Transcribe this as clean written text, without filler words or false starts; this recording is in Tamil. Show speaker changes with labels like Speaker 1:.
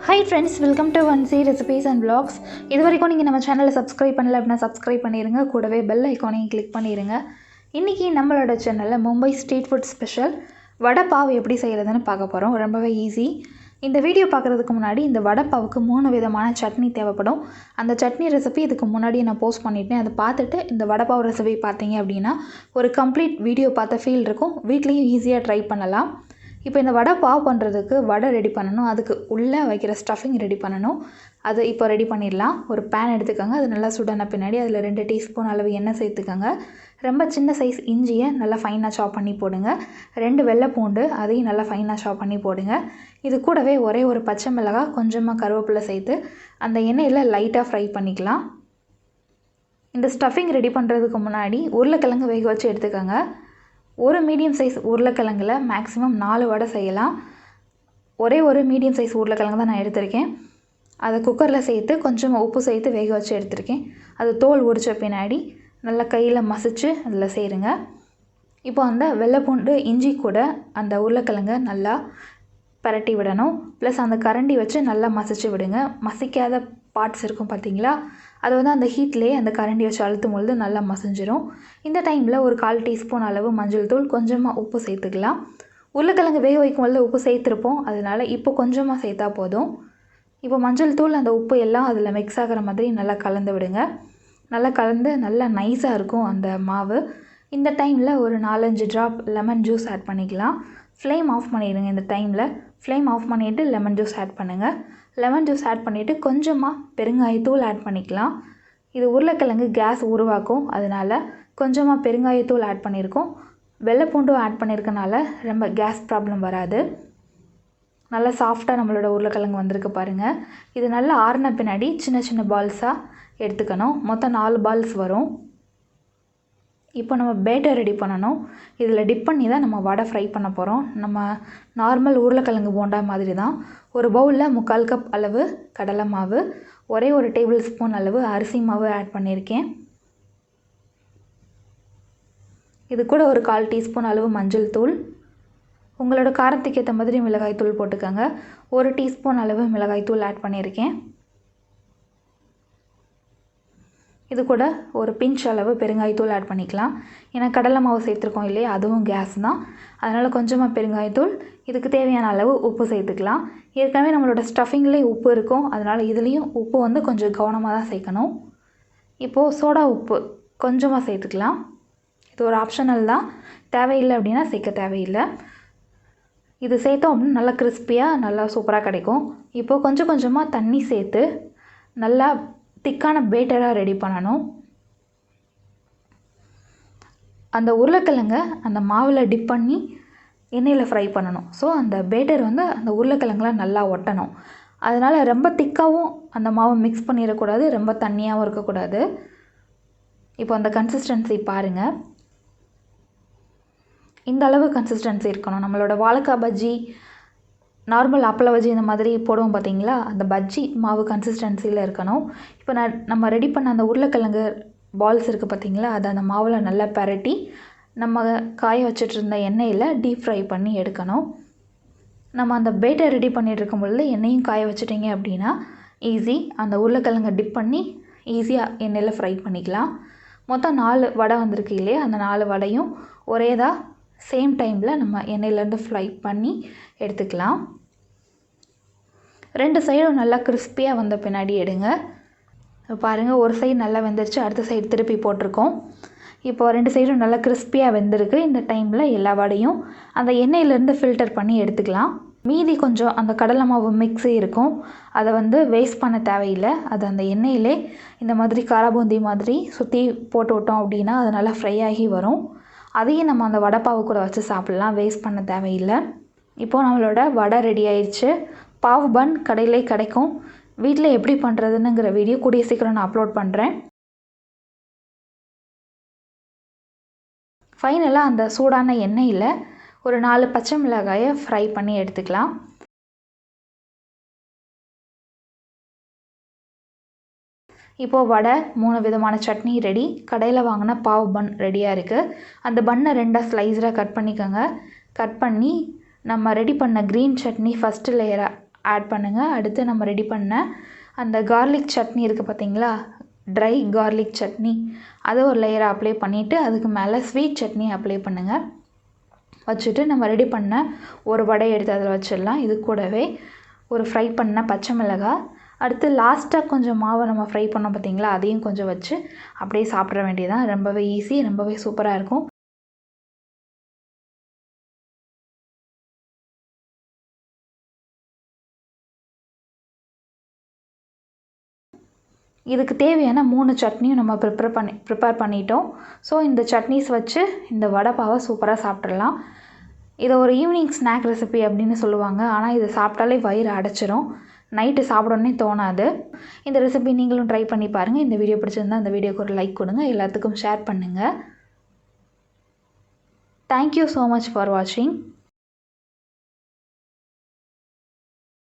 Speaker 1: Hi friends, welcome to Vanshi recipes and vlogs. இதுவரைக்கும் நீங்கள் நம்ம சேனலை சப்ஸ்கிரைப் பண்ணல அப்படின்னா சப்ஸ்கிரைப் பண்ணிடுங்க. கூடவே பெல் ஐக்கானையும் கிளிக் பண்ணிடுங்க. இன்றைக்கி நம்மளோட சேனலில் மும்பை ஸ்ட்ரீட் ஃபுட் ஸ்பெஷல் வடை பாவ் எப்படி செய்கிறதுன்னு பார்க்க போகிறோம். ரொம்பவே ஈஸி. இந்த வீடியோ பார்க்குறதுக்கு முன்னாடி இந்த வடை பாவுக்கு 3 விதமான சட்னி தேவைப்படும். அந்த சட்னி ரெசிபி இதுக்கு முன்னாடி நான் போஸ்ட் பண்ணிட்டேன். அதை பார்த்துட்டு இந்த வடை பாவ் ரெசிபி பார்த்தீங்க அப்படின்னா ஒரு கம்ப்ளீட் வீடியோ பார்த்த ஃபீல் இருக்கும். வீட்லேயும் ஈஸியாக ட்ரை பண்ணலாம். இப்போ இந்த வடை பாவ் பண்ணுறதுக்கு வடை ரெடி பண்ணணும். அதுக்கு உள்ளே வைக்கிற ஸ்டஃபிங் ரெடி பண்ணணும். அது இப்போ ரெடி பண்ணிடலாம். ஒரு பேன் எடுத்துக்கோங்க. அது நல்லா சுடான பின்னாடி அதில் 2 டீஸ்பூன் அளவு எண்ணெய் சேர்த்துக்கோங்க. ரொம்ப சின்ன சைஸ் இஞ்சியை நல்லா ஃபைனாக சாப் பண்ணி போடுங்க. 2 வெள்ளை பூண்டு அதையும் நல்லா ஃபைனாக சாப் பண்ணி போடுங்க. இது கூடவே ஒரே ஒரு பச்சை மிளகாய், கொஞ்சமாக கருவேப்பிலை சேர்த்து அந்த எண்ணெயில் லைட்டாக ஃப்ரை பண்ணிக்கலாம். இந்த ஸ்டஃபிங் ரெடி பண்ணுறதுக்கு முன்னாடி உருளைக்கிழங்கு வேக வச்சு எடுத்துக்கோங்க. ஒரு மீடியம் சைஸ் உருளைக்கிழங்கில் மேக்ஸிமம் 4 வடை செய்யலாம். ஒரே ஒரு மீடியம் சைஸ் உருளைக்கிழங்கு தான் நான் எடுத்திருக்கேன். அதை குக்கரில் சேர்த்து கொஞ்சமாக உப்பு சேர்த்து வேக வச்சு எடுத்திருக்கேன். அது தோல் உரித்த பின்னாடி நல்லா கையில் மசிச்சு அதில் சேருங்க. இப்போ அந்த வெள்ளைப்பூண்டு இஞ்சி கூட அந்த உருளைக்கிழங்கை நல்லா பரட்டி விடணும். ப்ளஸ் அந்த கரண்டி வச்சு நல்லா மசிச்சு விடுங்க. மசிக்காத பார்ட்ஸ் இருக்கும் பார்த்தீங்களா, அது வந்து அந்த ஹீட்லேயே அந்த கரண்டி வச்சு அழுத்தும் பொழுது நல்லா மசிஞ்சிரும். இந்த டைமில் ஒரு 1/4 டீஸ்பூன் அளவு மஞ்சள் தூள், கொஞ்சமாக உப்பு சேர்த்துக்கலாம். உருளைக்கிழங்கு வேக வைக்கும் பொழுது உப்பு சேர்த்துருப்போம், அதனால் இப்போ கொஞ்சமாக சேர்த்தா போதும். இப்போ மஞ்சள் தூள் அந்த உப்பு எல்லாம் அதில் மிக்ஸ் ஆகிற மாதிரி நல்லா கலந்து விடுங்க. நல்லா கலந்து நல்லா நைஸாக இருக்கும் அந்த மாவு. இந்த டைமில் ஒரு 4-5 ட்ராப் லெமன் ஜூஸ் ஆட் பண்ணிக்கலாம். ஃப்ளேம் ஆஃப் பண்ணிடுங்க. இந்த டைமில் ஃப்ளேம் ஆஃப் பண்ணிவிட்டு லெமன் ஜூஸ் ஆட் பண்ணுங்கள். லெமன் ஜூஸ் ஆட் பண்ணிவிட்டு கொஞ்சமாக பெருங்காயத்தூள் ஆட் பண்ணிக்கலாம். இது உருளைக்கிழங்கு கேஸ் உருவாக்கும், அதனால் கொஞ்சமாக பெருங்காயத்தூள் ஆட் பண்ணியிருக்கோம். வெள்ளைப்பூண்டும் ஆட் பண்ணியிருக்கனால ரொம்ப கேஸ் ப்ராப்ளம் வராது. நல்லா சாஃப்டாக நம்மளோட உருளைக்கிழங்கு வந்திருக்கு பாருங்கள். இது நல்லா ஆறின பின்னாடி சின்ன சின்ன பால்ஸாக எடுத்துக்கணும். மொத்தம் 4 பால்ஸ் வரும். இப்போ நம்ம பேட்டர் ரெடி பண்ணணும். இதில் டிப் பண்ணி தான் நம்ம வடை ஃப்ரை பண்ண போகிறோம். நம்ம நார்மல் உருளைக்கிழங்கு போண்டா மாதிரி தான். ஒரு பவுலில் 3/4 கப் அளவு கடலை மாவு, ஒரே ஒரு டேபிள் ஸ்பூன் அளவு அரிசி மாவு ஆட் பண்ணியிருக்கேன். இது கூட ஒரு 1/4 டீஸ்பூன் அளவு மஞ்சள் தூள், உங்களோட காரத்துக்கு ஏற்ற மாதிரி மிளகாய் தூள் போட்டுக்கோங்க. 1 டீஸ்பூன் அளவு மிளகாய் தூள் ஆட் பண்ணியிருக்கேன். இது கூட ஒரு பிஞ்ச் அளவு பெருங்காயத்தூள் ஆட் பண்ணிக்கலாம். ஏன்னா கடலை மாவு சேர்த்துருக்கோம் இல்லையா, அதுவும் கேஸ் தான், அதனால் கொஞ்சமாக பெருங்காயத்தூள், இதுக்கு தேவையான அளவு உப்பு சேர்த்துக்கலாம். ஏற்கனவே நம்மளோட ஸ்டஃபிங்லேயே உப்பு இருக்கும், அதனால் இதுலேயும் உப்பு வந்து கொஞ்சம் கவனமாக தான் சேர்க்கணும். இப்போது சோடா உப்பு கொஞ்சமாக சேர்த்துக்கலாம். இது ஒரு ஆப்ஷனல் தான், தேவையில்லை அப்படின்னா சேர்க்க தேவையில்லை. இது சேர்த்தோம் அப்படின்னா நல்லா கிறிஸ்பியாக நல்லா சூப்பராக கிடைக்கும். இப்போது கொஞ்சம் கொஞ்சமாக தண்ணி சேர்த்து நல்லா திக்கான பேட்டராக ரெடி பண்ணணும். அந்த உருளைக்கிழங்கை அந்த மாவில் டிப் பண்ணி எண்ணெயில் ஃப்ரை பண்ணணும். ஸோ அந்த பேட்டர் வந்து அந்த உருளைக்கிழங்குலாம் நல்லா ஒட்டணும். அதனால் ரொம்ப திக்காகவும் அந்த மாவை மிக்ஸ் பண்ணிடக்கூடாது, ரொம்ப தண்ணியாகவும் இருக்கக்கூடாது. இப்போ அந்த கன்சிஸ்டன்சி பாருங்கள். இந்த அளவு கன்சிஸ்டன்சி இருக்கணும். நம்மளோட வாழைக்காய் பஜ்ஜி, நார்மல் அப்பள பஜ்ஜி இந்த மாதிரி போடுவோம் பார்த்தீங்களா, அந்த பஜ்ஜி மாவு கன்சிஸ்டன்சியில் இருக்கணும். இப்போ நம்ம ரெடி பண்ண அந்த உருளைக்கிழங்கு பால்ஸ் இருக்குது பார்த்தீங்களா, அதை அந்த மாவில் நல்லா பரட்டி நம்ம காய வச்சுட்டு இருந்த எண்ணெயில் டீப் ஃப்ரை பண்ணி எடுக்கணும். நம்ம அந்த பேட்டர் ரெடி பண்ணிட்டு இருக்கும் பொழுது எண்ணெயும் காய வச்சுட்டிங்க அப்படின்னா ஈஸி. அந்த உருளைக்கிழங்கை டிப் பண்ணி ஈஸியாக எண்ணெயில் ஃப்ரை பண்ணிக்கலாம். மொத்தம் 4 வடை வந்திருக்கு இல்லையா, அந்த 4 வடையும் ஒரேதாக சேம் டைமில் நம்ம எண்ணெயிலேருந்து ஃப்ரை பண்ணி எடுத்துக்கலாம். 2 சைடும் நல்லா கிறிஸ்பியாக வந்த பின்னாடி எடுங்க. பாருங்கள், ஒரு சைடு நல்லா வெந்துருச்சு, அடுத்த சைடு திருப்பி போட்டிருக்கோம். இப்போ 2 சைடும் நல்லா கிறிஸ்பியாக வெந்திருக்கு. இந்த டைமில் எல்லா வடையும் அந்த எண்ணெயிலேருந்து ஃபில்டர் பண்ணி எடுத்துக்கலாம். மீதி கொஞ்சம் அந்த கடலை மாவு மிக்ஸு இருக்கும், அதை வந்து வேஸ்ட் பண்ண தேவையில்லை. அது அந்த எண்ணெயிலே இந்த மாதிரி காராபூந்தி மாதிரி சுற்றி போட்டு விட்டோம் அப்படின்னா அது நல்லா ஃப்ரை ஆகி வரும். அதையும் நம்ம அந்த வடை பாவு கூட வச்சு சாப்பிட்லாம், வேஸ்ட் பண்ண தேவையில்லை. இப்போது நம்மளோட வடை ரெடி ஆயிடுச்சு. பாவ் பன் கடையிலே கிடைக்கும். வீட்டில் எப்படி பண்ணுறதுன்னுங்கிற வீடியோ கூடிய சீக்கிரம் நான் அப்லோட் பண்ணுறேன். ஃபைனலாக அந்த சூடான எண்ணெயில் ஒரு 4 பச்சை மிளகாயை ஃப்ரை பண்ணி எடுத்துக்கலாம். இப்போது வடை, 3 விதமான சட்னி ரெடி. கடையில் வாங்கின பாவ் பன் ரெடியாக இருக்குது. அந்த பன்னை 2 ஸ்லைஸராக கட் பண்ணிக்கோங்க. கட் பண்ணி நம்ம ரெடி பண்ண க்ரீன் சட்னி ஃபஸ்ட்டு லேயராக ஆட் பண்ணுங்கள். அடுத்து நம்ம ரெடி பண்ண அந்த கார்லிக் சட்னி இருக்குது பார்த்தீங்களா, ட்ரை கார்லிக் சட்னி, அதை ஒரு லேயரை அப்ளை பண்ணிவிட்டு அதுக்கு மேலே ஸ்வீட் சட்னி அப்ளை பண்ணுங்கள். வச்சுட்டு நம்ம ரெடி பண்ண ஒரு வடையை எடுத்து அதில் வச்சிடலாம். இது கூடவே ஒரு ஃப்ரை பண்ண பச்சை மிளகாய், அடுத்து லாஸ்ட்டாக கொஞ்சம் மாவை நம்ம ஃப்ரை பண்ணோம் பார்த்தீங்களா, அதையும் கொஞ்சம் வச்சு அப்படியே சாப்பிட வேண்டியதான். ரொம்பவே ஈஸி, ரொம்பவே சூப்பராக இருக்கும். இதுக்கு தேவையான 3 சட்னியும் நம்ம ப்ரிப்பேர் பண்ணிட்டோம். ஸோ இந்த சட்னிஸ் வச்சு இந்த வடை பாவை சூப்பராக சாப்பிட்றலாம். இதை ஒரு ஈவினிங் ஸ்நாக் ரெசிபி அப்படின்னு சொல்லுவாங்க. ஆனால் இதை சாப்பிட்டாலே வயிறு அடைச்சிரும், நைட்டு சாப்பிடணுன்னே தோணாது. இந்த ரெசிபி நீங்களும் ட்ரை பண்ணி பாருங்கள். இந்த வீடியோ பிடிச்சிருந்தா இந்த வீடியோக்கு ஒரு லைக் கொடுங்க, எல்லாத்துக்கும் ஷேர் பண்ணுங்கள். தேங்க்யூ ஸோ மச் ஃபார் வாட்சிங்.